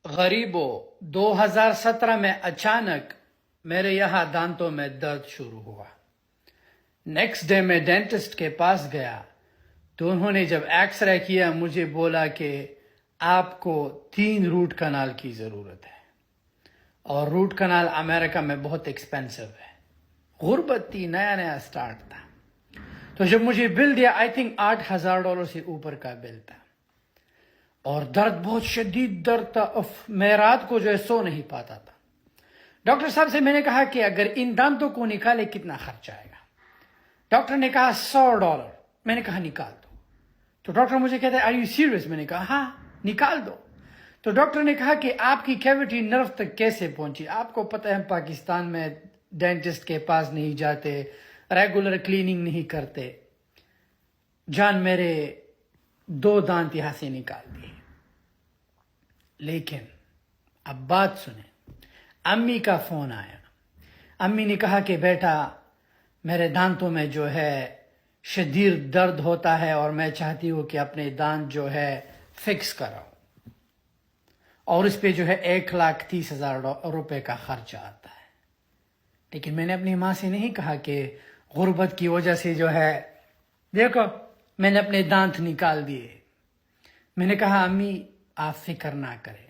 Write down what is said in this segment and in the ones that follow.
غریبوں 2017 میں اچانک میرے یہاں دانتوں میں درد شروع ہوا۔ نیکسٹ ڈے میں ڈینٹسٹ کے پاس گیا تو انہوں نے جب ایکس رے کیا مجھے بولا کہ آپ کو 3 روٹ کنال کی ضرورت ہے، اور روٹ کنال امریکہ میں بہت ایکسپینسو ہے۔ غربت تھی، نیا نیا سٹارٹ تھا۔ تو جب مجھے بل دیا آئی تھنک $8,000 سے اوپر کا بل تھا، اور درد بہت شدید درد تھا۔ میں رات کو جو ہے سو نہیں پاتا تھا۔ ڈاکٹر صاحب سے میں نے کہا کہ اگر ان دانتوں کو نکالے کتنا خرچ آئے گا؟ ڈاکٹر نے کہا $100۔ میں نے کہا نکال دو۔ تو ڈاکٹر مجھے کہتا ہے آر یو سیریس؟ میں نے کہا ہاں نکال دو۔ تو ڈاکٹر نے کہا کہ آپ کی کیویٹی نرو تک کیسے پہنچی؟ آپ کو پتہ ہے ہم پاکستان میں ڈینٹسٹ کے پاس نہیں جاتے، ریگولر کلیننگ نہیں کرتے۔ جان میرے 2 دانت یہاں سے نکال دیے۔ لیکن اب بات سنیں، امی کا فون آیا۔ امی نے کہا کہ بیٹا میرے دانتوں میں جو ہے شدید درد ہوتا ہے اور میں چاہتی ہوں کہ اپنے دانت جو ہے فکس کراؤ، اور اس پہ جو ہے 1,30,000 روپے کا خرچہ آتا ہے۔ لیکن میں نے اپنی ماں سے نہیں کہا کہ غربت کی وجہ سے جو ہے دیکھو میں نے اپنے دانت نکال دیے۔ میں نے کہا امی آپ فکر نہ کریں،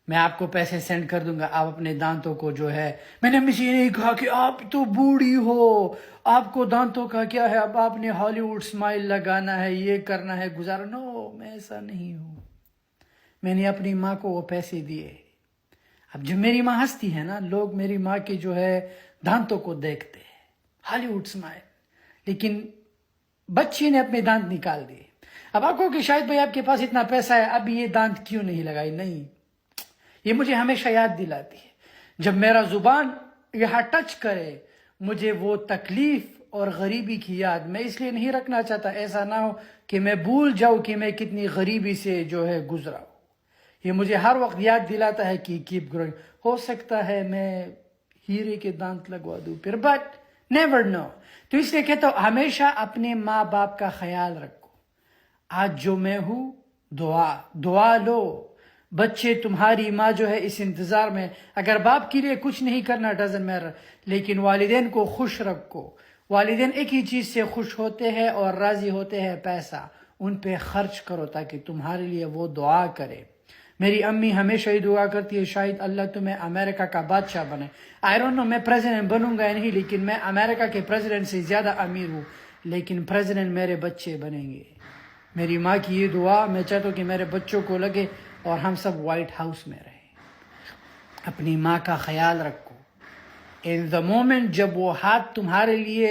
میں آپ کو پیسے سینڈ کر دوں گا، آپ اپنے دانتوں کو جو ہے، میں نے امی سے یہ نہیں کہا کہ آپ تو بوڑھی ہو، آپ کو دانتوں کا کیا ہے، اب آپ نے ہالی ووڈ اسمائل لگانا ہے، یہ کرنا ہے، گزارا۔ نو، میں ایسا نہیں ہوں۔ میں نے اپنی ماں کو وہ پیسے دیے۔ اب جب میری ماں ہنستی ہے نا، لوگ میری ماں کے جو ہے دانتوں کو دیکھتے ہیں، ہالی ووڈ اسمائل، لیکن بچی نے اپنے دانت نکال دیے۔ اب آپ کو کہ شاید بھائی آپ کے پاس اتنا پیسہ ہے، اب یہ دانت کیوں نہیں لگائی؟ نہیں، یہ مجھے ہمیشہ یاد دلاتی ہے، جب میرا زبان یہاں ٹچ کرے مجھے وہ تکلیف اور غریبی کی یاد میں اس لیے نہیں رکھنا چاہتا، ایسا نہ ہو کہ میں بھول جاؤں کہ میں کتنی غریبی سے جو ہے گزرا ہوں۔ یہ مجھے ہر وقت یاد دلاتا ہے کہ کیپ گروئنگ۔ ہو سکتا ہے میں ہیرے کے دانت لگوا دوں پھر، بٹ نیور نو۔ تو اس لیے کہتا ہوں ہمیشہ اپنے ماں باپ کا خیال رکھو۔ آج جو میں ہوں، دعا لو۔ بچے تمہاری ماں جو ہے اس انتظار میں، اگر باپ کے لیے کچھ نہیں کرنا ڈزنٹ میٹر، لیکن والدین کو خوش رکھو۔ والدین ایک ہی چیز سے خوش ہوتے ہیں اور راضی ہوتے ہیں، پیسہ۔ ان پہ خرچ کرو تاکہ تمہارے لیے وہ دعا کرے۔ میری امی ہمیشہ ہی دعا کرتی ہے شاید اللہ تمہیں امریکہ کا بادشاہ بنے۔ آئی ڈونٹ نو میں پریزیڈنٹ بنوں گا یا نہیں، لیکن میں امریکہ کے پریزیڈنٹ سے زیادہ امیر ہوں، لیکن پریزیڈنٹ میرے بچے بنیں گے۔ میری ماں کی یہ دعا، میں چاہتا ہوں کہ میرے بچوں کو لگے اور ہم سب وائٹ ہاؤس میں رہیں۔ اپنی ماں کا خیال رکھو۔ ان دا مومنٹ جب وہ ہاتھ تمہارے لیے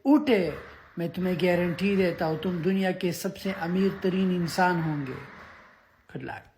اٹھے، میں تمہیں گارنٹی دیتا ہوں تم دنیا کے سب سے امیر ترین انسان ہوں گے۔ Good luck.